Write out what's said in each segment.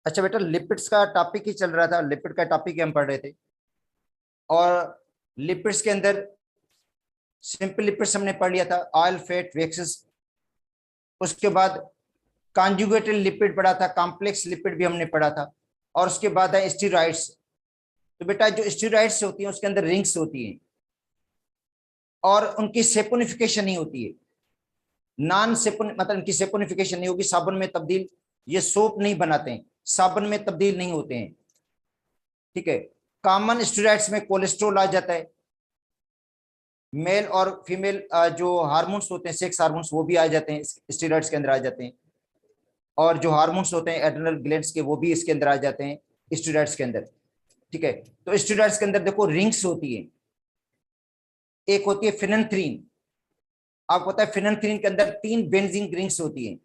अच्छा बेटा, लिपिड्स का टॉपिक ही चल रहा था, लिपिड का टॉपिक ही हम पढ़ रहे थे। और लिपिड्स के अंदर सिंपल लिपिड्स हमने पढ़ लिया था, ऑयल, फैट, वेक्सेस। उसके बाद कॉन्जुगेटेड लिपिड पढ़ा था, कॉम्प्लेक्स लिपिड भी हमने पढ़ा था। और उसके बाद है स्टेरॉइड्स। तो बेटा जो स्टेरॉइड्स होती हैं उसके अंदर रिंग्स होती हैं और उनकी सेपोनिफिकेशन नहीं होती है। नॉन सेपोन मतलब इनकी सेपोनिफिकेशन नहीं होगी, साबुन में तब्दील, ये सोप नहीं बनाते हैं, साबुन में तब्दील नहीं होते हैं। ठीक है। कॉमन स्टेरॉइड्स में कोलेस्ट्रॉल आ जाता है। मेल और फीमेल जो हार्मोन्स होते हैं, सेक्स हार्मोन्स, वो भी आ जाते हैं स्टेरॉइड्स के अंदर आ जाते हैं। और जो हार्मोन्स होते हैं एड्रिनल ग्लैंड्स के, वो भी इसके अंदर आ जाते हैं स्टेरॉइड्स के अंदर। ठीक है। तो स्टेरॉइड्स के अंदर देखो रिंग्स होती है। एक होती है फिनेंथ्रीन। आपको पता है फिनेंथ्रीन के अंदर 3 बेंजीन रिंग्स होती हैं।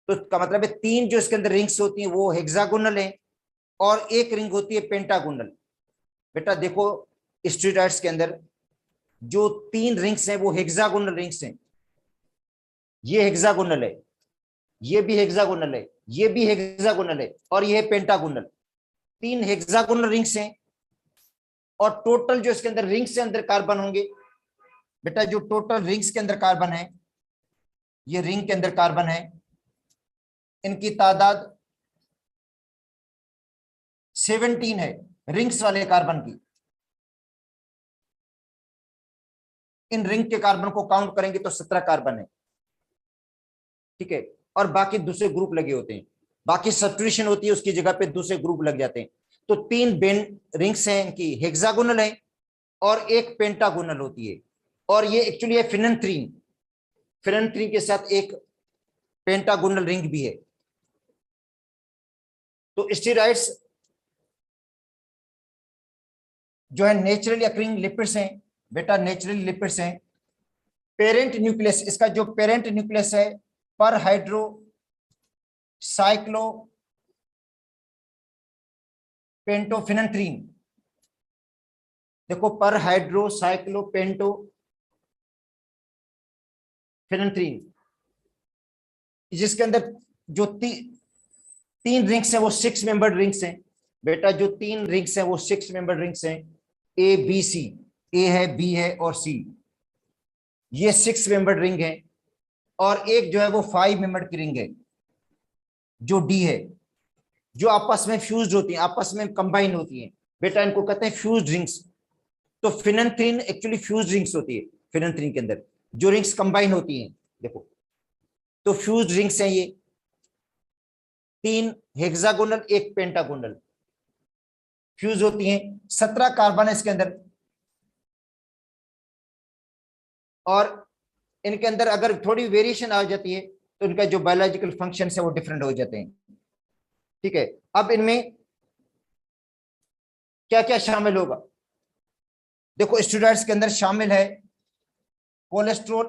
तो इसका मतलब है 3 जो इसके अंदर रिंग्स होती हैं वो हेक्सागोनल है और एक रिंग होती है पेंटागोनल। बेटा देखो स्टेरॉइड्स के अंदर जो 3 रिंग्स हैं वो हेक्सागोनल रिंग्स हैं। ये हेक्सागोनल है, ये भी हेक्सागोनल है, ये भी हेक्सागोनल है और ये है पेंटागोनल। 3 हेक्सागोनल रिंग्स हैं। और टोटल जो इसके अंदर रिंग्स के अंदर कार्बन होंगे, बेटा जो टोटल रिंग्स के अंदर कार्बन है, ये रिंग के अंदर कार्बन है, इनकी तादाद 17 है, रिंग्स वाले कार्बन की। इन रिंग के कार्बन को काउंट करेंगे तो 17 कार्बन है। ठीक है। और बाकी दूसरे ग्रुप लगे होते हैं, बाकी सब्स्टिट्यूशन होती है, उसकी जगह पे दूसरे ग्रुप लग जाते हैं। तो 3 बेन रिंग्स हैं इनकी, हेक्सागोनल है और एक पेंटागोनल होती है। और ये एक्चुअली है फिनेंथ्रीन। फिनेंथ्रीन के साथ एक पेंटागोनल रिंग भी है। तो स्टेरॉइड्स जो है नेचुरली अकरिंग लिपिड्स हैं। बेटा नेचुरली लिपिड्स हैं। पेरेंट न्यूक्लियस, इसका जो पेरेंट न्यूक्लियस है पर हाइड्रो साइक्लो पेंटोफिनेंथ्रीन। देखो पर हाइड्रो साइक्लो पेंटो फिनेंथ्रीन, जिसके अंदर जो 3 रिंग्स हैं वो 6 मेंबर्ड रिंग्स हैं। बेटा जो 3 रिंग्स हैं वो 6 मेंबर्ड रिंग्स हैं, ए बी सी। ए है, बी है और सी, ये 6 मेंबर्ड रिंग है। और एक जो है वो 5 मेंबर्ड की रिंग है, जो डी है, जो आपस में फ्यूज होती है, आपस में कंबाइन होती है। बेटा इनको कहते हैं फ्यूज रिंग्स। तो फिनेंथ्रीन एक्चुअली फ्यूज रिंग्स होती है। फिनेंथ्रीन के अंदर जो रिंग्स कंबाइन होती हैं, देखो तो फ्यूज रिंग्स हैं ये। 3 हेक्सागोनल, एक पेंटागोनल फ्यूज होती हैं। 17 कार्बन है इसके अंदर। और इनके अंदर अगर थोड़ी वेरिएशन आ जाती है तो इनका जो बायोलॉजिकल फंक्शन है वो डिफरेंट हो जाते हैं। ठीक है। अब इनमें क्या क्या शामिल होगा? देखो स्टेरॉइड्स के अंदर शामिल है कोलेस्ट्रॉल,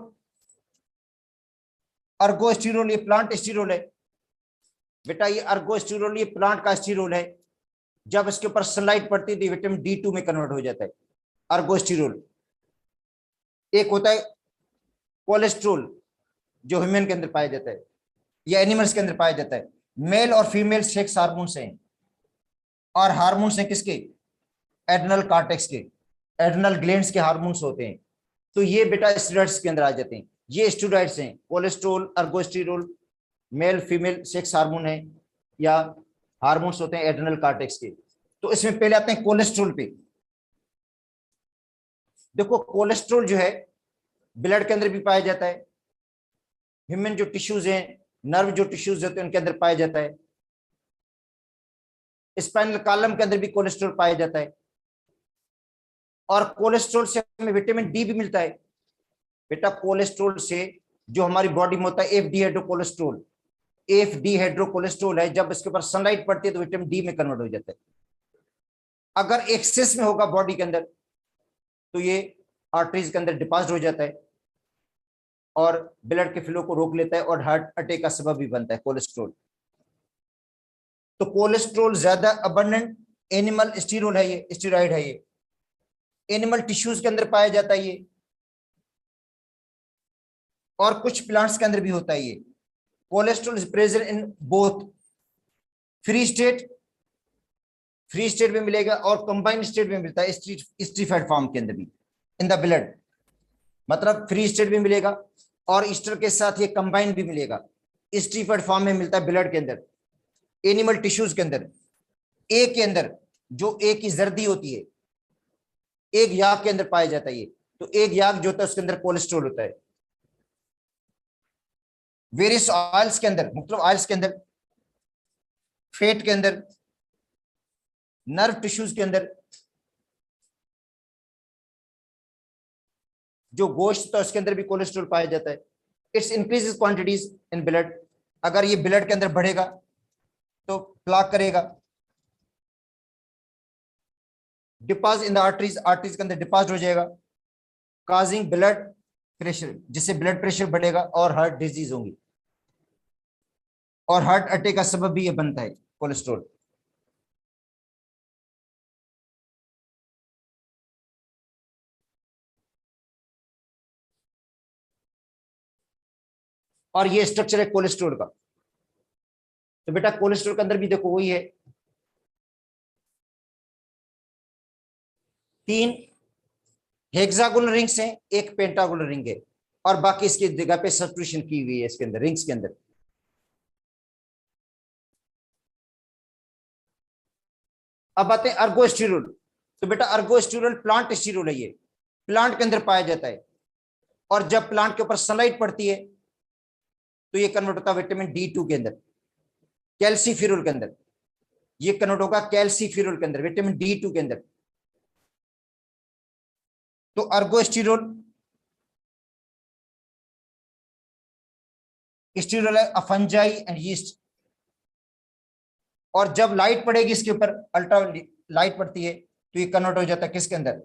अर्गोस्टिरोल, ये प्लांट स्टीरोल है। बेटा ये अर्गोस्टिरोल ये प्लांट का स्टीरोल है। जब इसके ऊपर सनलाइट पड़ती है तो विटामिन D2 में कन्वर्ट हो जाता है अर्गोस्टिरोल। एक होता है कोलेस्ट्रोल जो ह्यूमन के अंदर पाया जाता है या एनिमल्स के अंदर पाया जाता है। मेल और फीमेल सेक्स हार्मोन्स हैं। और हार्मोन्स हैं किसके? एड्रिनल कॉर्टेक्स के, एड्रिनल ग्लैंड्स के हार्मोन्स होते हैं। तो ये बेटा स्टेरॉइड्स के अंदर आ जाते हैं। ये स्टेरॉइड्स हैं, cholesterol, ergosterol, male female sex hormone है या हार्मोन्स होते हैं एड्रिनल कॉर्टेक्स के। तो इसमें पहले आते हैं कोलेस्ट्रोल पे। देखो कोलेस्ट्रोल जो है ब्लड के अंदर भी पाया जाता है, ह्यूमन जो टिश्यूज हैं, नर्व जो टिश्यूज होते हैं उनके अंदर पाया जाता है, स्पाइनल कॉलम के अंदर भी कोलेस्ट्रॉल पाया जाता है। और कोलेस्ट्रॉल से हमें विटामिन D भी मिलता है। बेटा कोलेस्ट्रॉल से जो हमारी बॉडी में होता है एफ डी हाइड्रोकोलेस्ट्रॉल, एफ डी हाइड्रोकोलेस्ट्रॉल है, जब इसके ऊपर सनलाइट पड़ती है तो विटामिन D में कन्वर्ट हो जाता है। अगर एक्सेस में होगा बॉडी के अंदर तो ये आर्टरीज के अंदर डिपॉजिट हो जाता है और ब्लड के फ्लो को रोक लेता है और हार्ट अटैक का सबब भी बनता है कोलेस्ट्रॉल। तो कोलेस्ट्रॉल ज्यादा अबंडेंट एनिमल स्टीरोल है, ये स्टीरॉइड है, ये एनिमल टिश्यूज के अंदर पाया जाता है ये। और कुछ प्लांट्स के अंदर भी होता है ये। Cholesterol is present in both free state में मिलेगा और कंबाइंड स्टेट में मिलता है स्ट्रीफाइड फॉर्म के अंदर भी इन द ब्लड। मतलब फ्री स्टेट भी मिलेगा और ईस्टर के साथ ये कंबाइंड भी मिलेगा, स्ट्रीफाइड फॉर्म में मिलता है ब्लड के अंदर, एनिमल टिश्यूज के अंदर। ए के अंदर जो ए की जर्दी होती है, एक याक के अंदर पाया जाता है ये। तो एक याक जो होता है उसके अंदर कोलेस्ट्रॉल होता है। वेरियस ऑयल्स के अंदर, मुख्तलिफ ऑयल्स के अंदर, फैट के अंदर, नर्व टिश्यूज के अंदर, जो गोश्त होता है उसके अंदर भी कोलेस्ट्रॉल पाया जाता है। It's increases quantities in blood. अगर ये ब्लड के अंदर बढ़ेगा तो प्लाक करेगा, deposit in the arteries, arteries के अंदर डिपॉजिट हो जाएगा, काजिंग ब्लड प्रेशर, जिससे ब्लड प्रेशर बढ़ेगा और हार्ट डिजीज होंगी। और हार्ट अटैक का सबब भी ये बनता है कोलेस्ट्रॉल। और ये स्ट्रक्चर है कोलेस्ट्रॉल का। तो बेटा कोलेस्ट्रॉल के अंदर भी देखो वही है, 3 हेक्सागोनल रिंग्स हैं, एक पेंटागोनल रिंग है, और बाकी इसकी जगह पे सब्स्टिट्यूशन की हुई है इसके अंदर, रिंग्स के अंदर। अब आते हैं अर्गोस्टिरोल। तो बेटा अर्गोस्टिरोल प्लांट स्टीरोल है, ये प्लांट के अंदर पाया जाता है। और जब प्लांट के ऊपर सनलाइट पड़ती है तो ये कन्वर्ट होता है विटामिन D2 के अंदर, कैल्सीफिरोल के अंदर। ये कन्वर्ट होगा कैल्सीफिरोल के अंदर, विटामिन D2 के अंदर। तो अर्गोस्टिरोल स्टीरोल है फंजाई एंड यीस्ट। और जब लाइट पड़ेगी इसके ऊपर, अल्ट्रा लाइट पड़ती है, तो ये कन्वर्ट हो जाता है किसके अंदर,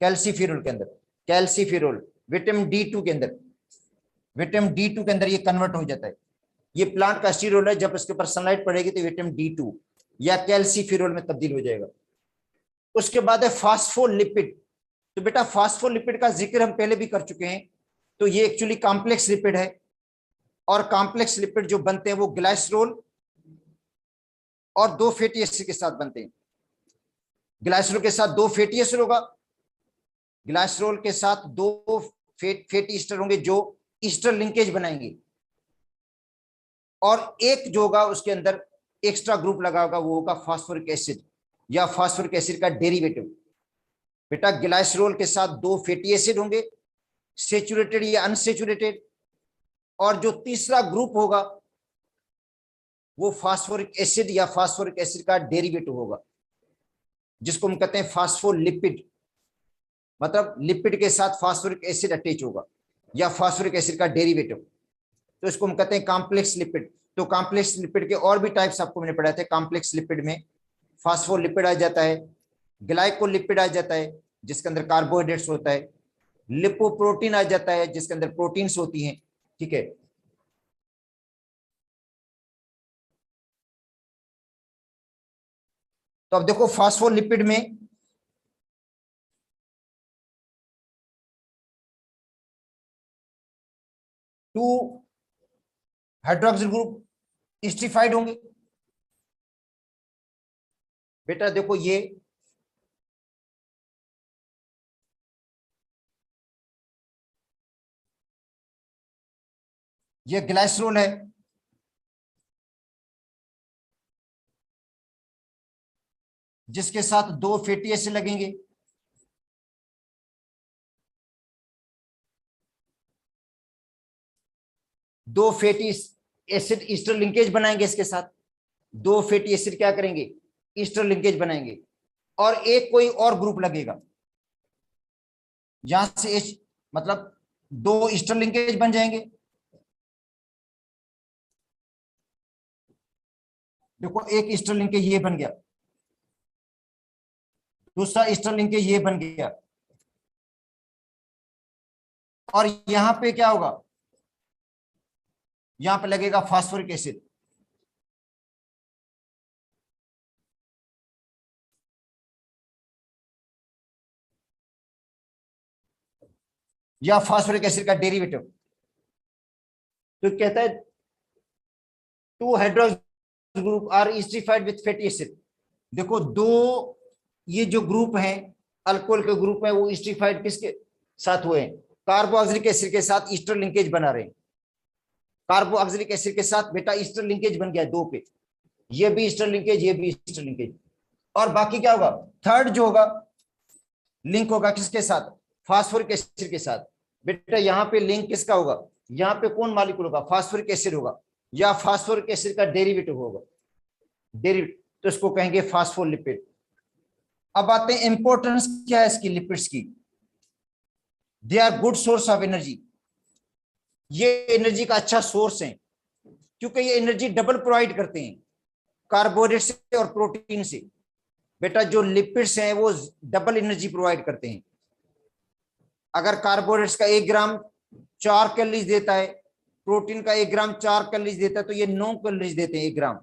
कैल्सीफिरोल के अंदर। कैल्सीफिरोल विटामिन D2 के अंदर, विटामिन D2 के अंदर ये कन्वर्ट हो जाता है। ये प्लांट का स्टीरोल है, जब इसके ऊपर सनलाइट पड़ेगी तो विटामिन D2 या कैल्सीफिरोल में तब्दील हो जाएगा। उसके बाद है फास्फोलिपिड। तो बेटा फास्फोलिपिड का जिक्र हम पहले भी कर चुके हैं। तो ये एक्चुअली कॉम्प्लेक्स लिपिड है, और कॉम्प्लेक्स लिपिड जो बनते हैं वो ग्लाइसरोल और 2 फैटी एसिड के साथ बनते हैं। ग्लाइसरोल के साथ 2 फैटी एसिड होगा, ग्लाइसरोल के साथ 2 फैटी ईस्टर होंगे जो ईस्टर लिंकेज बनाएंगे, और एक जो होगा उसके अंदर एक्स्ट्रा ग्रुप लगा होगा, वो होगा फास्फोरिक एसिड या फास्फोरिक एसिड का डेरिवेटिव। बेटा ग्लाइसरोल के साथ 2 फैटी एसिड होंगे, सेचुरेटेड या अनसेचुरेटेड, और जो तीसरा ग्रुप होगा वो फास्फोरिक एसिड या फास्फोरिक एसिड का डेरिवेटिव होगा, जिसको हम कहते हैं फास्फोलिपिड। मतलब लिपिड के साथ फास्फोरिक एसिड अटैच होगा या फास्फोरिक एसिड का डेरिवेटिव, तो इसको हम कहते हैं कॉम्प्लेक्स लिपिड। तो कॉम्प्लेक्स लिपिड के और भी टाइप्स आपको मैंने पढ़ाए थे। कॉम्प्लेक्स लिपिड में फास्फोलिपिड आ जाता है, ग्लाइकोलिपिड आ जाता है जिसके अंदर कार्बोहाइड्रेट्स होता है, लिपोप्रोटीन आ जाता है जिसके अंदर प्रोटीन्स होती हैं। ठीक है, तो अब देखो फास्फोलिपिड में टू हाइड्रोक्सिल ग्रुप स्टिफाइड होंगे। बेटा देखो ये ग्लाइसरोल है, जिसके साथ 2 फैटी एसिड लगेंगे, दो फैटी एसिड ईस्टर लिंकेज बनाएंगे इसके साथ। 2 फैटी एसिड क्या करेंगे, ईस्टर लिंकेज बनाएंगे, और एक कोई और ग्रुप लगेगा, यहां से मतलब 2 ईस्टर लिंकेज बन जाएंगे। देखो एक ईस्टर लिंकेज ये बन गया, दूसरा ईस्टर लिंकेज ये बन गया, और यहां पे क्या होगा, यहां पे लगेगा फास्फोरिक एसिड। या फास्फोरिक एसिड का डेरिवेटिव। तो कहता है 2 hydroxyl group are esterified with fatty acid. देखो दो ये जो ग्रुप हैं अल्कोहल के ग्रुप है वो एस्टरीफाइड किसके साथ हुए हैं? कार्बोक्सिलिक एसिड के साथ ईस्टर लिंकेज बना रहे हैं। कार्बोक्सिलिक एसिड के साथ बेटा ईस्टर लिंकेज बन गया दो पे, ये भी ईस्टर लिंकेज, ये भी ईस्टर लिंकेज। और बाकी क्या होगा? थर्ड जो होगा लिंक होगा किसके साथ? फास्फोरिक एसिड के साथ। बेटा यहाँ पे लिंक किसका होगा? यहाँ पे कौन मॉलिक्यूल होगा? फास्फोरिक एसिड होगा या फास्फोरिक एसिड का डेरिवेटिव होगा, डेरिवेटिव, तो इसको कहेंगे फास्फोलिपिड। अब आते हैं इंपॉर्टेंस क्या है इसकी लिपिड्स की। They are good source of energy, ये एनर्जी का अच्छा सोर्स है क्योंकि ये एनर्जी डबल प्रोवाइड करते हैं कार्बोहाइड्रेट से और प्रोटीन से। बेटा जो लिपिड्स हैं वो डबल एनर्जी प्रोवाइड करते हैं। अगर कार्बोहाइड्रेट्स का 1 ग्राम 4 कैलोरीज देता है, प्रोटीन का 1 ग्राम 4 कैलोरीज देता है, तो ये 9 कैलोरीज देते हैं 1 ग्राम।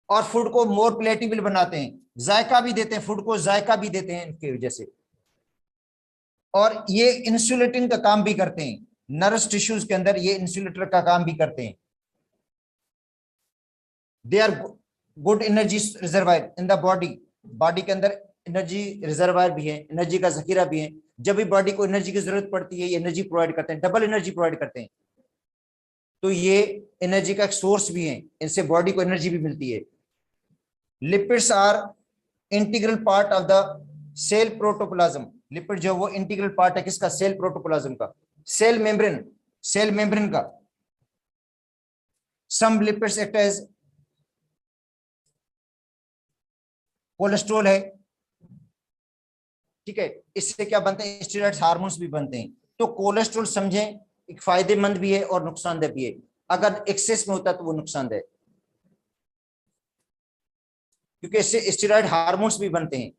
और फूड को मोर प्लेटेबल बनाते हैं, जायका भी देते हैं, फूड को जायका भी देते हैं इनकी वजह से। और ये इंसुलेटिंग का काम भी करते हैं, नर्व्स टिश्यूज के अंदर ये इंसुलेटर का काम भी करते हैं। They are good energy reservoir in the body, body के अंदर एनर्जी रिजर्वायर भी है, एनर्जी का जखीरा भी है। जब भी बॉडी को एनर्जी की जरूरत पड़ती है ये एनर्जी प्रोवाइड करते हैं, डबल एनर्जी प्रोवाइड करते हैं। तो ये एनर्जी का एक सोर्स भी है, इनसे बॉडी को एनर्जी भी मिलती है। Lipids are integral part of the cell protoplasm. Lipid जो वो इंटीग्रल पार्ट है किसका? सेल प्रोटोप्लाज्म का, सेल मेम्ब्रेन, सेल मेम्ब्रेन का। Some lipids act as cholesterol है, ठीक है, इससे क्या बनते हैं? स्टेरॉइड हार्मोन्स भी बनते हैं। तो कोलेस्ट्रॉल समझें एक फायदेमंद भी है और नुकसानदेह भी है। अगर एक्सेस में होता है तो वो नुकसानदेह, क्योंकि इससे स्टेरॉइड हार्मोन्स भी बनते हैं।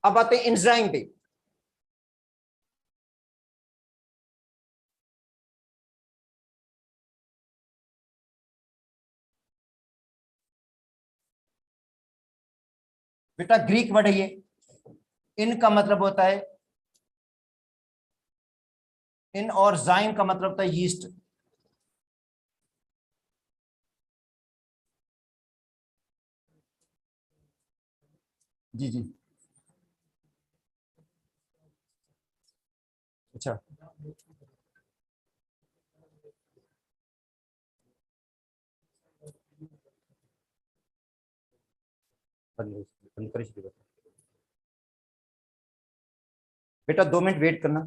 अब आते हैं एंजाइम पे। बेटा ग्रीक वर्ड है ये, इन का मतलब होता है इन, और जाइम का मतलब होता है यीस्ट। जी जी, अच्छा, बंद करिए शुरू करो। बेटा 2 मिनट वेट करना।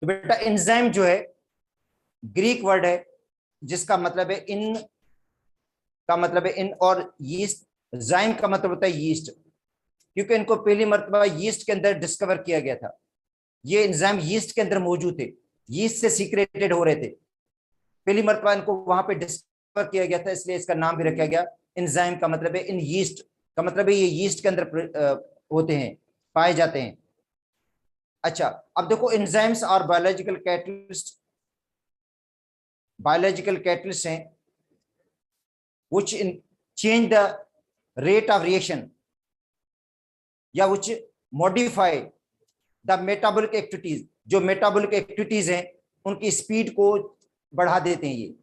तो बेटा एंजाइम जो है ग्रीक वर्ड है जिसका मतलब है इन, का मतलब है इन, और यीस्ट, जाइम का मतलब होता है यीस्ट, क्योंकि इनको पहली मर्तबा यीस्ट के अंदर डिस्कवर किया गया था। ये एंजाइम यीस्ट के अंदर मौजूद थे, यीस्ट से सीक्रेटेड हो रहे थे, पहली मर्तबा इनको वहां पे डिस्कवर किया गया था, इसलिए इसका नाम भी रखा गया एंजाइम, का मतलब है इन यीस्ट, का मतलब है ये यीस्ट के अंदर होते हैं, पाए जाते हैं। अच्छा, अब देखो एंजाइम्स और बायोलॉजिकल कैटलिस्ट, बायोलॉजिकल कैटलिस्ट हैं which change the rate of reaction या which modify the metabolic activities, जो metabolic activities हैं उनकी स्पीड को बढ़ा देते हैं, ये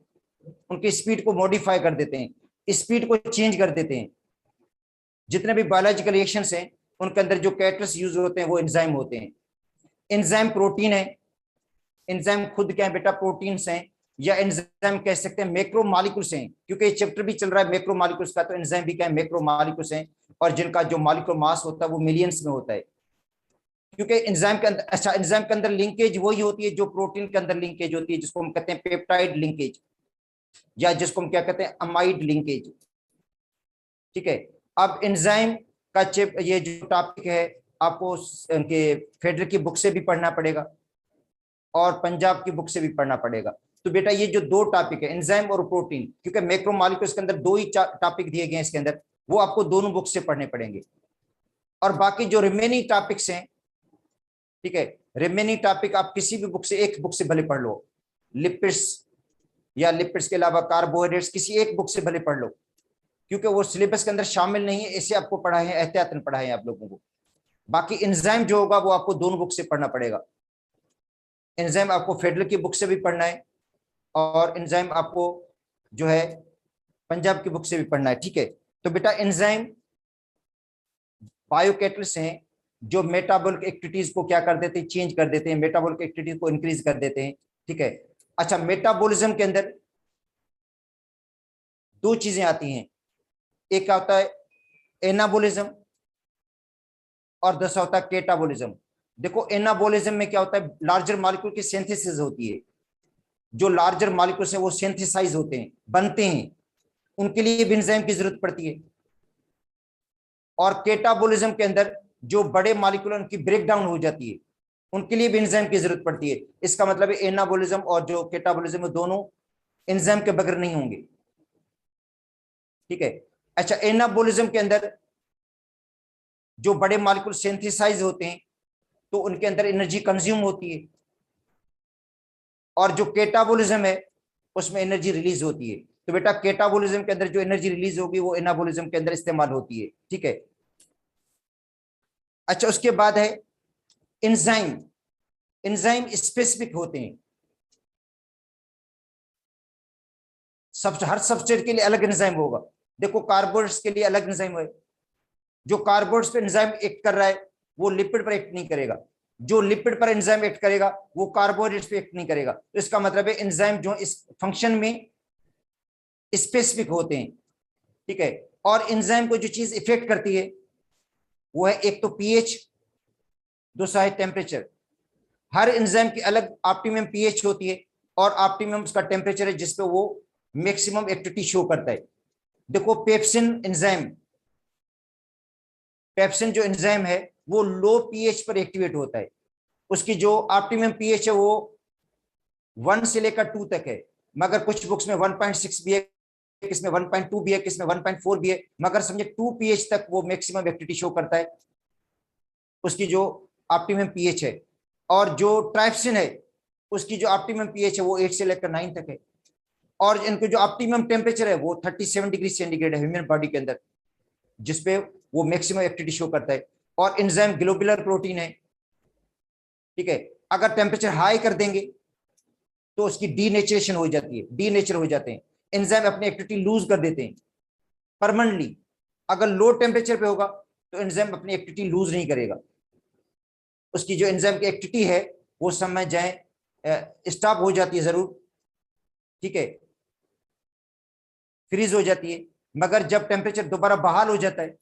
उनकी स्पीड को मॉडिफाई कर देते हैं, स्पीड को चेंज कर देते हैं। जितने भी बायोलॉजिकल रिएक्शंस हैं उनके अंदर जो कैटलिस्ट यूज होते हैं वो एंजाइम होते हैं। एंजाइम प्रोटीन है, एंजाइम खुद क्या है बेटा, प्रोटीन्स हैं, या एंजाइम कह सकते हैं मैक्रो मॉलिक्यूल्स हैं, क्योंकि ये चैप्टर भी चल रहा है मैक्रो मॉलिक्यूल्स का, तो एंजाइम भी क्या है, मैक्रो मॉलिक्यूल्स हैं, और जिनका जो मॉलिक्यूलर मास होता है वो मिलियंस में होता है। क्योंकि एंजाइम के अंदर, अच्छा एंजाइम के अंदर लिंकेज वही होती है जो प्रोटीन के अंदर लिंकेज होती है, जिसको हम कहते हैं पेप्टाइड लिंकेज, या जिसको हम क्या कहते हैं, अमाइड लिंकेज। ठीक है, अब एंजाइम का ये जो टॉपिक है आपको उनके फेडरल की बुक से भी पढ़ना पड़ेगा और पंजाब की बुक से भी पढ़ना पड़ेगा। तो बेटा ये जो दो टॉपिक है एंजाइम और प्रोटीन, क्योंकि मैक्रो मॉलिक्यूल्स के अंदर दो ही टॉपिक दिए गए हैं इसके अंदर, वो आपको दोनों बुक से पढ़ने पड़ेंगे। और बाकी जो रिमेनिंग टॉपिक्स हैं, ठीक है, रिमेनिंग टॉपिक आप किसी भी बुक से, एक बुक से भले पढ़ लो, लिपिड्स या लिपिड्स के अलावा कार्बोहाइड्रेट्स, किसी एक बुक से भले पढ़ लो, क्योंकि वो सिलेबस के अंदर शामिल नहीं है, इसे आपको पढ़ा है, एहतियातन पढ़ा है आप लोगों को। बाकी एंजाइम जो होगा वो आपको दोनों बुक से पढ़ना पड़ेगा। एंजाइम आपको फेडरल की बुक से भी पढ़ना है और एंजाइम आपको जो है पंजाब की बुक से भी पढ़ना है। ठीक है, तो बेटा एंजाइम बायोकैटलिस्ट हैं जो मेटाबॉलिक एक्टिविटीज को क्या कर देते हैं, चेंज कर देते हैं, मेटाबॉलिक एक्टिविटीज को इंक्रीज कर देते हैं। ठीक है, अच्छा मेटाबॉलिज्म के अंदर दो चीजें आती हैं, एक क्या होता है एनाबॉलिज्म और दूसरा होता है केटाबॉलिज्म। देखो एनाबॉलिज्म में क्या होता है, लार्जर मॉलिक्यूल की सिंथेसिस होती है, जो लार्जर मॉलिक्यूल्स हैं वो सिंथेसाइज होते हैं, बनते हैं, उनके लिए भी एंजाइम की जरूरत पड़ती है। और केटाबॉलिज्म के अंदर जो बड़े मॉलिक्यूल उनकी ब्रेक डाउन हो जाती है, उनके लिए भी एंजाइम की जरूरत पड़ती है। इसका मतलब है एनाबॉलिज्म और जो केटाबॉलिज्म दोनों एंजाइम के बगैर नहीं होंगे। ठीक है, अच्छा एनाबॉलिज्म के अंदर जो बड़े मॉलिक्यूल सिंथेसाइज होते हैं तो उनके अंदर एनर्जी कंज्यूम होती है, और जो केटाबॉलिज्म है उसमें एनर्जी रिलीज होती है। तो बेटा केटाबॉलिज्म के अंदर जो एनर्जी रिलीज होगी वो एनाबॉलिज्म के अंदर इस्तेमाल होती है। ठीक है, अच्छा उसके बाद है एंजाइम। एंजाइम स्पेसिफिक होते हैं, हर सबस्ट्रेट के लिए अलग एंजाइम होगा। देखो कार्बोहाइड्रेट्स के लिए अलग एंजाइम है, जो कार्बोहाइड्रेट्स पे एंजाइम एक्ट कर रहा है वो लिपिड पर एक्ट नहीं करेगा, जो लिपिड पर एंजाइम एक्ट करेगा वो कार्बोहाइड्रेट्स पे एक्ट नहीं करेगा। तो इसका मतलब है एंजाइम जो इस फंक्शन में स्पेसिफिक होते हैं। ठीक है, और एंजाइम को जो चीज इफेक्ट करती है वो है एक तो पीएच, दूसरा है टेम्परेचर। हर एंजाइम की अलग ऑप्टिमम पीएच होती है और ऑप्टिमम उसका टेम्परेचर है जिसपे वो मैक्सिमम एक्टिविटी शो करता है। देखो पेप्सिन एंजाइम, पेप्सिन जो एंजाइम है वो लो पीएच पर एक्टिवेट होता है, उसकी जो ऑप्टिमम पीएच है वो 1 से लेकर 2 तक है, मगर कुछ बुक्स में 1.6 भी है, किसमें 1.2 भी है, किसमें 1.4 भी है, मगर समझे 2 पीएच तक वो मैक्सिमम एक्टिविटी शो करता है, उसकी जो ऑप्टिमम पीएच है। और जो ट्राइप्सिन है उसकी जो ऑप्टिमम पीएच है वो 8 से लेकर 9 तक है, और इनको जो ऑप्टिमम टेम्परेचर है वो 37 डिग्री सेंटीग्रेड है ह्यूमन बॉडी के अंदर, जिसपे वो मैक्सिमम एक्टिविटी शो करता है। और एंजाइम ग्लोबुलर प्रोटीन है। ठीक है, अगर टेम्परेचर हाई कर देंगे तो उसकी डीनेचरेशन हो जाती है, डीनेचर हो जाते हैं, एंजाइम अपनी एक्टिविटी लूज कर देते हैं परमानेंटली। अगर लो टेम्परेचर पे होगा तो एंजाइम अपनी एक्टिविटी लूज नहीं करेगा, उसकी जो एंजाइम की एक्टिविटी है वो समय जाए स्टॉप हो जाती है जरूर, ठीक है, फ्रीज हो जाती है, मगर जब टेम्परेचर दोबारा बहाल हो जाता है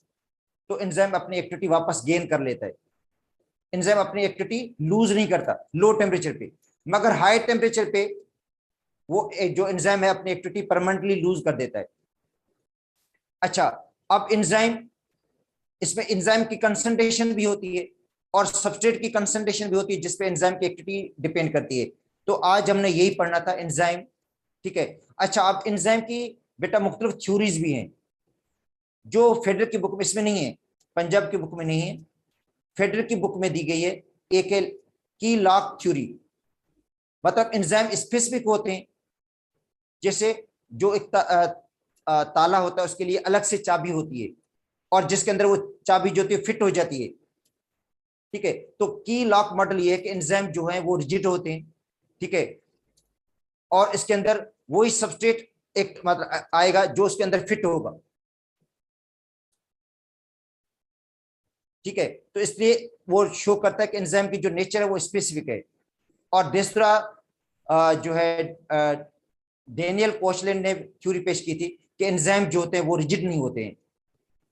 तो एंजाइम अपनी एक्टिविटी वापस गेन कर लेता है। एंजाइम अपनी एक्टिविटी लूज नहीं करता लो टेम्परेचर पे, मगर हाई टेम्परेचर पे वो जो एंजाइम है अपनी एक्टिविटी परमानेंटली लूज कर देता है। अच्छा, अब एंजाइम, इसमें एंजाइम की कंसंट्रेशन भी होती है और सबस्ट्रेट की कंसंट्रेशन भी होती है, जिसपे एंजाइम की एक्टिविटी डिपेंड करती है। तो आज हमने यही पढ़ना था, एंजाइम। ठीक है। अच्छा, अब एंजाइम की बेटा मुख्तलिफ थ्योरीज भी हैं जो फेडरर की बुक में, इसमें नहीं है, पंजाब की बुक में नहीं है, फेडरर की बुक में दी गई है। एक है की लॉक थ्योरी, मतलब एंजाइम स्पेसिफिक होते हैं, जैसे जो एक ताला होता है उसके लिए अलग से चाबी होती है और जिसके अंदर वो चाबी जो होती है फिट हो जाती है। ठीक है, तो की लॉक मॉडल ये है कि एंजाइम जो है वो रिजिड होते हैं। ठीक है, और इसके अंदर वही सबस्ट्रेट एक मतलब आएगा जो उसके अंदर फिट होगा। ठीक है, तो इसलिए वो शो करता है कि एंजाइम की जो नेचर है वो स्पेसिफिक है। और दूसरा जो है डेनियल कोचलिन ने थ्योरी पेश की थी कि एंजाइम जो होते हैं वो रिजिड नहीं होते हैं,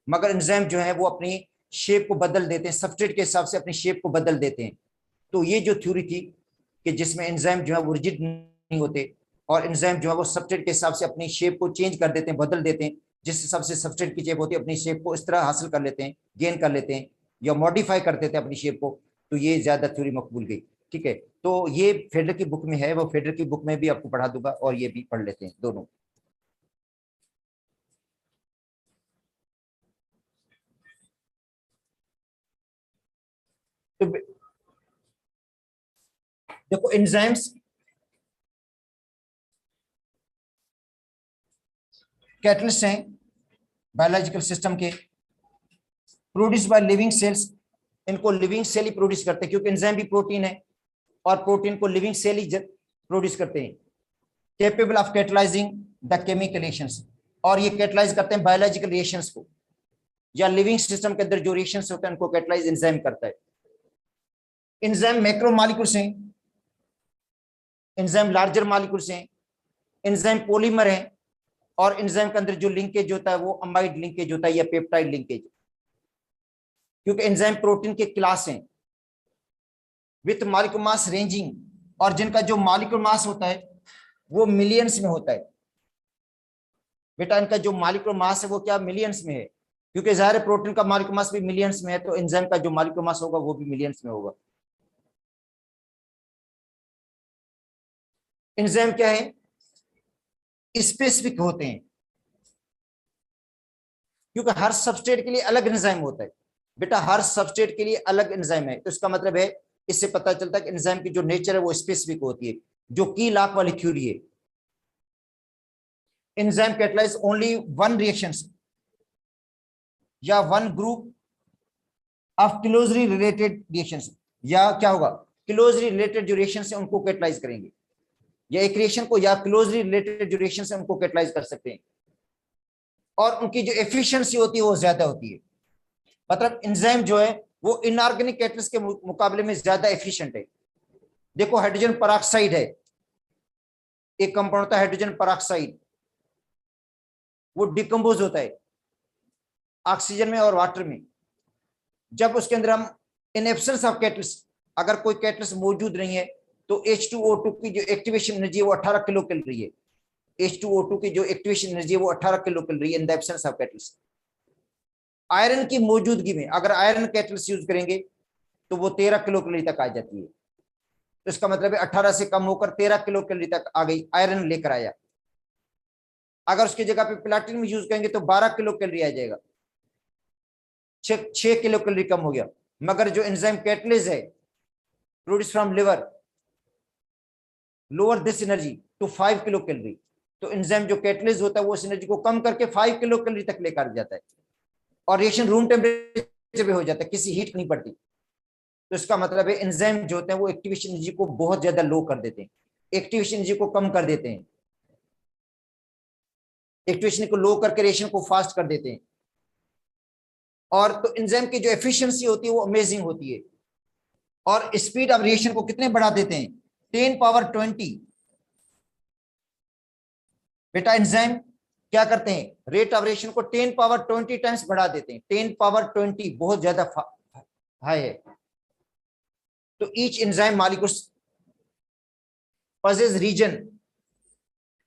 मगर एंजाइम जो है वो अपनी शेप को बदल देते हैं, सबस्ट्रेट के हिसाब से अपनी शेप को बदल देते हैं। तो ये जो थ्योरी थी कि जिसमें एंजाइम जो है वो रिजिड नहीं होते और एंजाइम जो है वो सबस्ट्रेट के हिसाब से अपनी शेप को चेंज कर देते हैं, बदल देते हैं, जिस हिसाब से सबस्ट्रेट की शेप होती है अपनी शेप को इस तरह हासिल कर लेते हैं, गेन कर लेते हैं या मॉडिफाई कर देते हैं अपनी शेप को। तो ये ज्यादा थ्योरी मकबूल गई। ठीक है, तो ये फेडरर की बुक में है, वो फेडरर की बुक में भी आपको पढ़ा दूंगा और ये भी पढ़ लेते हैं दोनों। तो देखो एंजाइम्स कैटलिस्ट हैं बायोलॉजिकल सिस्टम के, प्रोड्यूस बाय लिविंग सेल्स। इनको लिविंग सेल ही प्रोड्यूस करते हैं क्योंकि एंजाइम भी प्रोटीन है और प्रोटीन को लिविंग सेल ही प्रोड्यूस करते हैं। Capable of catalysing the chemical reactions, और ये कैटलाइज करते हैं बायोलॉजिकल रिएक्शंस को, या लिविंग सिस्टम के अंदर जो रिएक्शंस होते हैं उनको कैटलाइज एंजाइम करता है। एंजाइम मैक्रो मॉलिक्यूल्स हैं, एंजाइम लार्जर मॉलिक्यूल्स हैं, एंजाइम पॉलीमर है, और एंजाइम के अंदर जो लिंकेज होता है वो अमाइड लिंकेज होता है या पेप्टाइड लिंकेज, क्योंकि एंजाइम प्रोटीन के क्लास हैं विथ मॉलिक्यूलर मास रेंजिंग, और जिनका जो मॉलिक्यूलर मास होता है वो मिलियंस में होता है। बेटा इनका जो मॉलिक्यूलर मास है वो क्या मिलियंस में है, क्योंकि जाहिर है प्रोटीन का मॉलिक्यूलर मास भी मिलियंस में है, तो एंजाइम का जो मॉलिक्यूलर मास होगा वो भी मिलियंस में होगा। एंजाइम क्या है, स्पेसिफिक होते हैं, क्योंकि हर सबस्ट्रेट के लिए अलग एंजाइम होता है। बेटा हर सबस्ट्रेट के लिए अलग एंजाइम है, तो इसका मतलब है, इससे पता चलता है कि एंजाइम की जो नेचर है वो स्पेसिफिक होती है, जो की लॉक वाली थ्योरी है। Enzyme catalyse only one reactions या one group of closely related reactions, या क्या होगा, क्लोजली रिलेटेड जो रिएक्शंस है उनको कैटलाइज करेंगे, या एक रिएक्शन को या क्लोजली रिलेटेड जो रिएक्शंस है उनको कैटलाइज कर सकते हैं, और उनकी जो एफिशिएंसी होती है वो ज्यादा होती है। मतलब एंजाइम जो है वो इनऑर्गेनिक कैटलिस्ट के मुकाबले में ज्यादा एफिशिएंट है। देखो हाइड्रोजन पेरोक्साइड है, एक कंपाउंड होता है हाइड्रोजन पेरोक्साइड, वो डिकम्पोज होता है ऑक्सीजन में और वाटर में। जब उसके अंदर हम इन एब्सेंस ऑफ कैटलिस्ट, अगर कोई कैटलिस्ट मौजूद नहीं है, तो H2O2 की जो एक्टिवेशन एनर्जी है वो 18 किलो कैलोरी है। H2O2 की जो एक्टिवेशन एनर्जी है वो 18 kilo calorie in the absence of catalyst. Iron की मौजूदगी में अगर आयरन कैटलिस्ट यूज करेंगे तो वो 13 किलो कैलोरी तक आ जाती है। तो इसका मतलब है 18 से कम होकर 13 किलो कैलोरी तक आ गई, आयरन लेकर आया। अगर उसकी जगह पे प्लाटिनम यूज करेंगे तो 12 किलो कैलोरी आ जाएगा, 6 किलो कैलोरी कम हो गया। मगर जो एंजाइम कैटलिस्ट है produce from liver lower this energy to 5 kilo calorie. तो एंजाइम जो कैटलिस्ट होता है वो इस एनर्जी को कम करके 5 किलो कैलोरी तक लेकर जाता है, और रिएक्शन रूम टेम्परेचर पे हो जाता है, किसी हीट नहीं पड़ती। तो इसका मतलब है एंजाइम जो होते हैं वो एक्टिवेशन एनर्जी को बहुत ज्यादा लो कर देते हैं, एक्टिवेशन एनर्जी को कम कर देते हैं, एक्टिवेशन को लो करके रिएक्शन को फास्ट कर देते हैं। और तो एंजाइम की जो एफिशिएंसी होती है वो अमेजिंग होती है, और स्पीड ऑफ रिएक्शन को कितने बढ़ा देते हैं, 10 पावर 20। बेटा एंजाइम क्या करते हैं, रेट ऑफ रिएक्शन को 10 पावर 20 टाइम्स बढ़ा देते हैं। 10 पावर 20 बहुत ज्यादा हाई है। तो each enzyme molecules possess region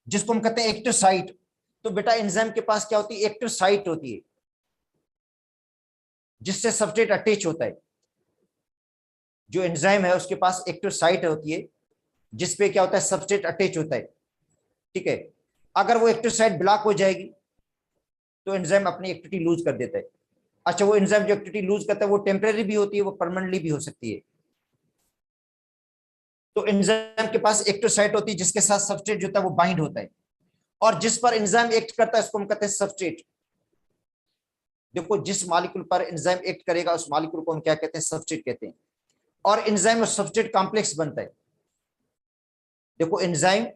जिसको हम कहते हैं एक्टिव साइट। तो बेटा एंजाइम के पास क्या होती है, एक्टिव साइट होती है जिससे सबस्ट्रेट अटैच होता है। जो एंजाइम है उसके पास एक्टिव साइट होती है जिसपे क्या होता है, सबस्ट्रेट अटैच होता है। ठीक है, अगर वो एक्टिव साइट ब्लॉक हो जाएगी तो एंजाइम अपनी एक्टिविटी लूज कर देता है। अच्छा, वो एंजाइम जो एक्टिविटी लूज करता है वो टेम्परेरी भी होती है, वो परमानेंटली भी हो सकती है। तो एंजाइम के पास एक्टिव साइट होती है जिसके साथ सबस्ट्रेट जो होता है वो बाइंड होता है, और जिस पर एंजाइम एक्ट करता है उसको हम कहते हैं सबस्ट्रेट। देखो, जिस मॉलिक्यूल पर एंजाइम एक्ट करेगा उस मॉलिक्यूल को हम क्या कहते हैं, सबस्ट्रेट कहते हैं। और एंजाइम और सबस्ट्रेट कॉम्प्लेक्स बनता है। देखो, एंजाइम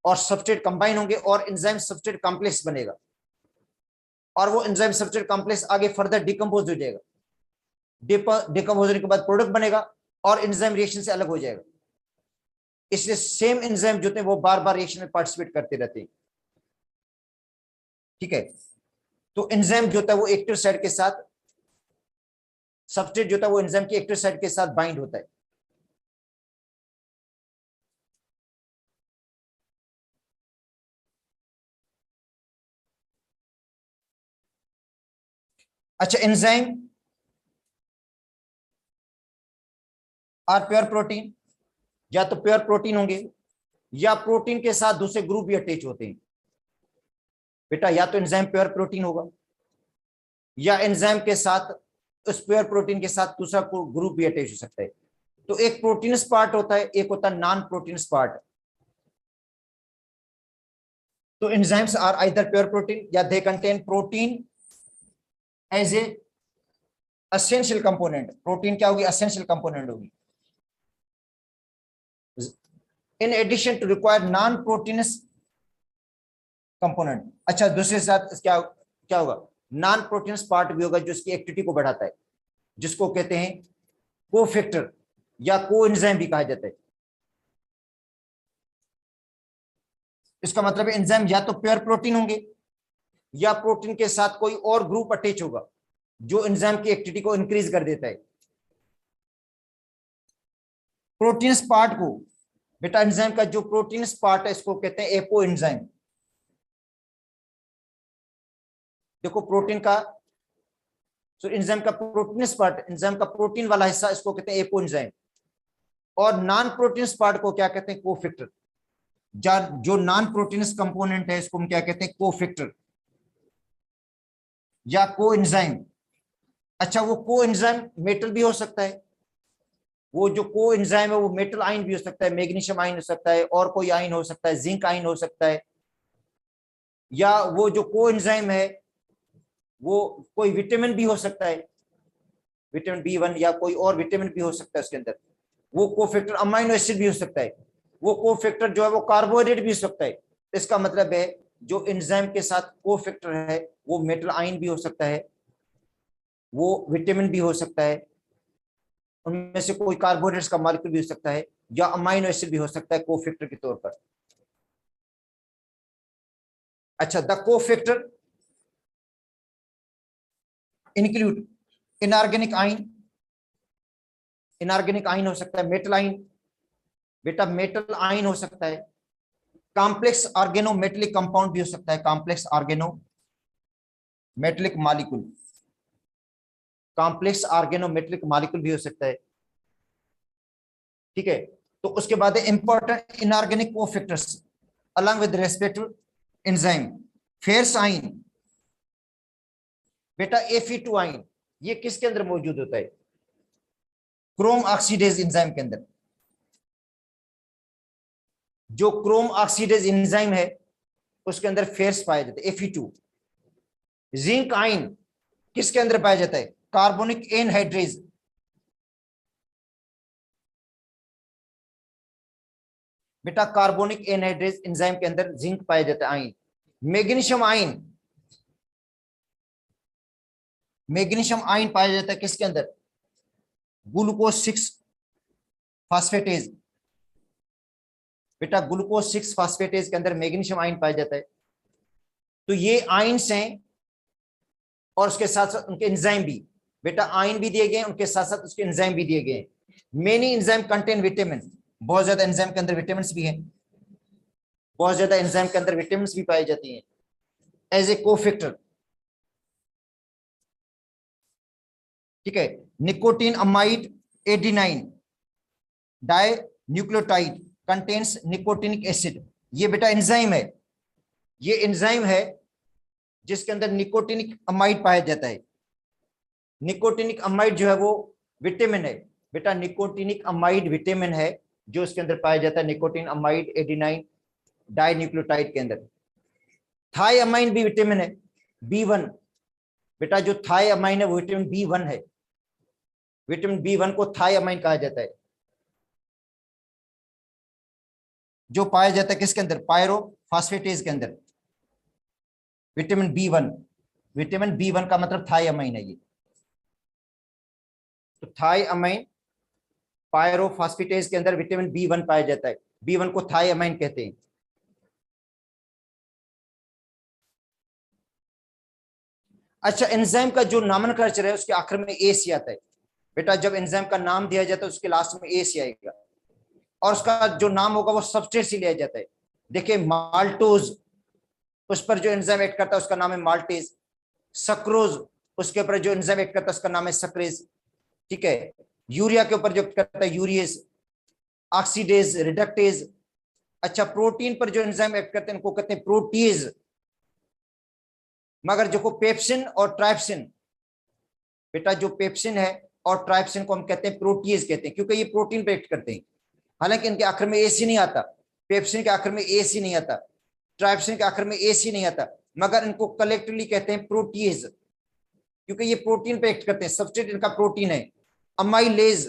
और सबस्ट्रेट कंबाइन होंगे और एंजाइम सबस्ट्रेट कॉम्प्लेक्स बनेगा, और वो एंजाइम सबस्ट्रेट कॉम्प्लेक्स आगे फर्दर डिकम्पोज हो जाएगा। डिकम्पोज होने के बाद प्रोडक्ट बनेगा और एंजाइम रिएक्शन से अलग हो जाएगा। इसलिए सेम एंजाइम जो होते हैं वो बार बार रिएक्शन में पार्टिसिपेट करते रहते हैं। ठीक है, तो एंजाइम जो होता है वो एक्टिव साइट के साथ, सबस्ट्रेट जो होता है वो एंजाइम की एक्टिव साइट के साथ बाइंड होता है। अच्छा, एंजाइम आर प्योर प्रोटीन, या तो प्योर प्रोटीन होंगे या प्रोटीन के साथ दूसरे ग्रुप भी अटैच होते हैं। बेटा, या तो एंजाइम प्योर प्रोटीन होगा या एंजाइम के साथ, उस प्योर प्रोटीन के साथ दूसरा ग्रुप भी अटैच हो सकता है। तो एक प्रोटीनस पार्ट होता है, एक होता है नॉन प्रोटीनस पार्ट। तो enzymes are either pure protein या they contain protein as a essential component. Protein क्या होगी, एसेंशियल कंपोनेंट होगी। In addition to require non proteinous component. अच्छा, दूसरे साथ क्या क्या होगा, नॉन प्रोटीनस पार्ट भी होगा जो इसकी एक्टिविटी को बढ़ाता है, जिसको कहते हैं कोफैक्टर या कोएंजाइम भी कहा जाता है। इसका मतलब है एंजाइम या तो प्योर प्रोटीन होंगे या प्रोटीन के साथ कोई और ग्रुप अटैच होगा जो एंजाइम की एक्टिविटी को इंक्रीज कर देता है। प्रोटीन्स पार्ट को, बेटा एंजाइम का जो प्रोटीन्स पार्ट है इसको कहते हैं एपो एंजाइम। देखो, प्रोटीन का, तो एंजाइम का प्रोटीन्स पार्ट, एंजाइम का प्रोटीन वाला हिस्सा इसको कहते हैं एपो एंजाइम, और नॉन प्रोटीन्स पार्ट को क्या कहते हैं, कोफैक्टर। जो नॉन प्रोटीनस कंपोनेंट है इसको हम क्या कहते हैं, कोफैक्टर या कोएंजाइम। अच्छा, वो कोएंजाइम मेटल भी हो सकता है, वो जो कोएंजाइम है वो मेटल आयन भी हो सकता है, मैग्नीशियम आयन हो सकता है, और कोई आयन हो सकता है, जिंक आयन हो सकता है, या वो जो कोएंजाइम है वो कोई विटामिन भी हो सकता है, विटामिन B1 या कोई और विटामिन भी हो सकता है उसके अंदर। वो कोफैक्टर अमाइनो एसिड भी हो सकता है, वो कोफैक्टर जो है वो कार्बोहाइड्रेट भी हो सकता है। इसका मतलब है जो एंजाइम के साथ कोफैक्टर है वो मेटल आयन भी हो सकता है, वो विटामिन भी हो सकता है, उनमें से कोई कार्बोहाइड्रेट्स का मॉलिक्यूल भी हो सकता है, या अमाइनो एसिड भी हो सकता है कोफैक्टर के तौर पर। अच्छा, the cofactor include inorganic ion, inorganic ion हो सकता है, मेटल आयन, बेटा मेटल आयन हो सकता है, कॉम्प्लेक्स ऑर्गेनोमेटेलिक कंपाउंड भी हो सकता है, complex organometallic molecule, complex organometallic molecule भी हो सकता है। ठीक है, तो उसके बाद important inorganic cofactors along with respective enzyme. Ferrous ion, बेटा Fe2 आयन, ये किसके अंदर मौजूद होता है, क्रोम ऑक्सीडेज एंजाइम के अंदर। जो क्रोम ऑक्सीडेज एंजाइम है उसके अंदर फेरस पाया जाता है, Fe2। जिंक आयन किसके अंदर पाया जाता है, कार्बोनिक एनहाइड्रेज। बेटा कार्बोनिक एनहाइड्रेज एंजाइम के अंदर जिंक पाया जाता है, ion. Magnesium ion, magnesium ion पाया जाता है किसके अंदर, ग्लूकोज 6 फास्फेटेज। बेटा ग्लूकोज 6 फास्फेटेज के अंदर मैग्नीशियम आयन पाया जाता है। तो ये आयन्स हैं और उसके साथ साथ उनके एंजाइम भी, बेटा आयन भी दिए गए उनके साथ साथ उसके एंजाइम भी दिए गए। मेनी एंजाइम कंटेन विटामिन, बहुत ज्यादा एंजाइम के अंदर विटामिन भी हैं, बहुत ज्यादा एंजाइम के अंदर विटामिन भी पाई जाती हैं एज ए कोफैक्टर। ठीक है, nicotinamide adenine dinucleotide contains nicotinic acid, ये बेटा एंजाइम है, ये एंजाइम है जिसके अंदर निकोटिनिक अमाइड पाया जाता है। निकोटिनिक अमाइड जो है वो विटामिन है बेटा, निकोटिनिक अमाइड विटामिन है जो उसके अंदर पाया जाता है, nicotinamide adenine dinucleotide के अंदर। थाई अमाइन भी विटामिन है, B1 बेटा, जो थाई अमाइन है वो विटामिन B1 है, विटामिन B1 को थाई अमाइन कहा जाता है, जो पाया जाता है किसके अंदर, पायरोफॉस्फेटेज के अंदर। विटामिन B1, विटामिन B1 का मतलब थाई अमाइन है ये, तो थाई अमाइन पायरोफॉस्फेटेज के अंदर विटामिन B1 पाया जाता है, B1 को थाई अमाइन कहते हैं। अच्छा, एंजाइम का जो नामकरण है उसके आखिर में ए सी आता है बेटा, जब एंजाइम का नाम दिया जाता है उसके लास्ट में ए सी आएगा, और उसका जो नाम होगा वो सबस्ट्रेट से लिया जाता है। देखिए माल्टोज, उस पर जो एंजाइम एक्ट करता है उसका नाम है माल्टेज। सक्रोज, उसके ऊपर जो एंजाइम एक्ट करता है उसका नाम है सक्रेज। ठीक है, यूरिया के ऊपर जो करता है यूरिएज, ऑक्सीडेज, रिडक्टेज। अच्छा, प्रोटीन पर जो एंजाइम एक्ट करते हैं उनको कहते हैं प्रोटीज। मगर जो को पेप्सिन और ट्राइप्सिन बेटा, जो पेप्सिन है और ट्राइप्सिन को हम कहते हैं प्रोटीज कहते हैं, क्योंकि ये प्रोटीन पे एक्ट करते हैं। हालांकि इनके आखिर में एसी नहीं आता, पेप्सिन के आखिर में एसी नहीं आता, ट्राइप्सिन के आखिर में एसी नहीं आता, मगर इनको कलेक्टिवली कहते हैं प्रोटीज, क्योंकि ये प्रोटीन पे एक्ट करते हैं, सबस्ट्रेट इनका प्रोटीन है। अमाइलेज,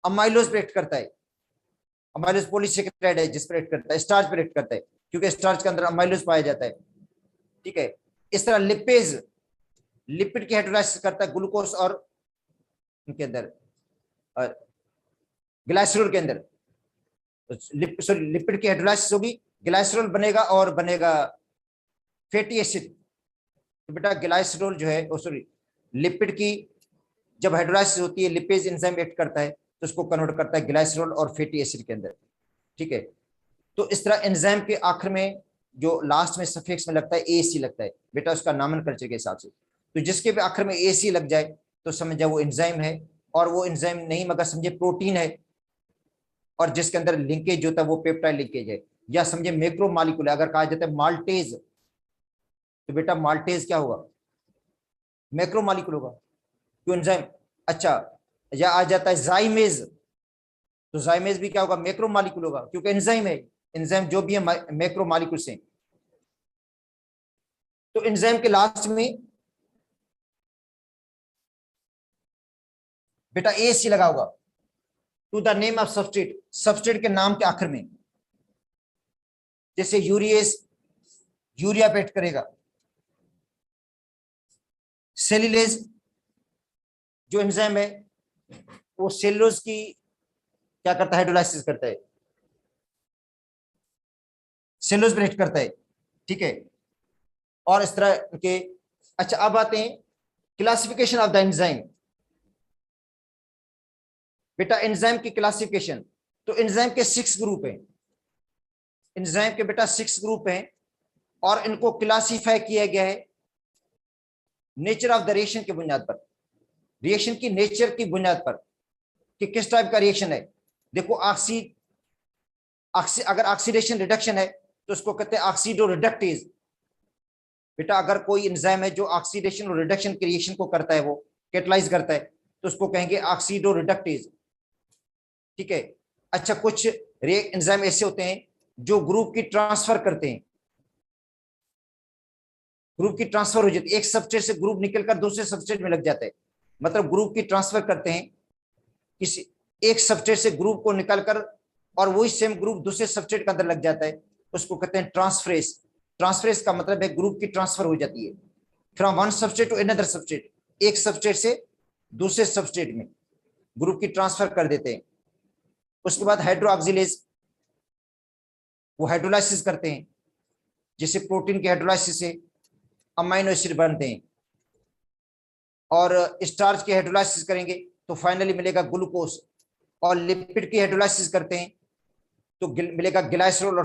अमाइलोज पे एक्ट करता है, अमाइलोज पॉलीसेकेराइड है जिस पर एक्ट करता है, स्टार्च पर एक्ट करता है, क्योंकि स्टार्च के अंदर अमाइलोज पाया जाता है। ठीक है, इस तरह लिपेज, लिपिड की हाइड्रोलाइसिस करता है ग्लूकोज और उनके अंदर ग्लाइसरॉल के अंदर, सॉरी लिपिड की हाइड्रोलाइसिस होगी, ग्लाइसरॉल बनेगा और बनेगा फैटी एसिड। तो बेटा ग्लाइसरॉल जो है, सॉरी लिपिड की जब हाइड्रोलाइसिस होती है, लिपेज एंजाइम एक्ट करता है तो उसको कन्वर्ट करता है ग्लाइसरॉल और फैटी एसिड के अंदर। ठीक है, तो इस तरह एंजाइम के आखिर में जो लास्ट में सफिक्स में लगता है एसी लगता है बेटा, उसका नामकरण के हिसाब से। तो जिसके भी आखिर में एसी लग जाए तो समझ जाए वो एंजाइम है, और वो एंजाइम नहीं मगर समझे प्रोटीन है, और जिसके अंदर लिंकेज होता है वो पेप्टाइड लिंकेज है, या समझे मैक्रो मॉलिक्यूल है। अगर कहा जाता है माल्टेज, तो बेटा माल्टेज क्या होगा, मैक्रो मॉलिक्यूल होगा, क्यों एंजाइम। अच्छा, या आ जाता है जाइमेज, तो जाइमेज भी क्या होगा, मैक्रो मॉलिक्यूल होगा, क्योंकि एंजाइम है। एंजाइम जो भी है मैक्रो मॉलिक्यूल से। तो एंजाइम के लास्ट में बेटा ए सी लगा होगा, to the name of substrate, substrate के नाम के आखिर में। जैसे यूरिएस, यूरिया पे एक्ट करेगा। सेल्यूलेज जो एंजाइम है वो सेल्यूलोज की क्या करता है, हाइड्रोलाइसिस करता है, सेल्यूलोज पे एक्ट करता है। ठीक है, और इस तरह के। अच्छा, अब आते हैं क्लासिफिकेशन ऑफ द एंजाइम। बेटा एंजाइम की क्लासिफिकेशन, तो एंजाइम के 6 ग्रुप हैं, एंजाइम के बेटा 6 ग्रुप हैं, और इनको क्लासिफाई किया गया है नेचर ऑफ द रिएक्शन की बुनियाद पर, रिएक्शन की नेचर की बुनियाद पर कि किस टाइप का रिएक्शन है। देखो अगर ऑक्सीडेशन रिडक्शन है तो उसको कहते हैं ऑक्सीडो रिडक्टेज। बेटा अगर कोई एंजाइम है जो ऑक्सीडेशन और रिडक्शन के रिएक्शन को करता है, वो कैटलाइज करता है, तो उसको कहेंगे ऑक्सीडो रिडक्टेज। ठीक है, अच्छा कुछ एंजाइम ऐसे होते हैं जो ग्रुप की ट्रांसफर करते हैं, ग्रुप की ट्रांसफर हो जाती है, एक सबस्ट्रेट से ग्रुप निकलकर दूसरे सबस्ट्रेट में लग जाता है, मतलब ग्रुप की ट्रांसफर करते हैं किसी एक सबस्ट्रेट से ग्रुप को निकलकर, और वही सेम ग्रुप दूसरे सबस्ट्रेट के अंदर लग जाता है, उसको कहते हैं ट्रांसफरेस। ट्रांसफरेस का मतलब है ग्रुप की ट्रांसफर हो जाती है from one substrate to another substrate, एक सबस्ट्रेट से दूसरे सबस्ट्रेट में ग्रुप की ट्रांसफर कर देते हैं। उसके बाद हाइड्रोक्सिलेज, वो हाइड्रोलाइसिस करते हैं, जैसे प्रोटीन के हाइड्रोलाइसिस से अमाइनो एसिड बनते हैं, और स्टार्च के हाइड्रोलाइसिस करेंगे तो फाइनली मिलेगा ग्लूकोज, और लिपिड की हाइड्रोलाइसिस करते हैं तो मिलेगा ग्लाइसरोल और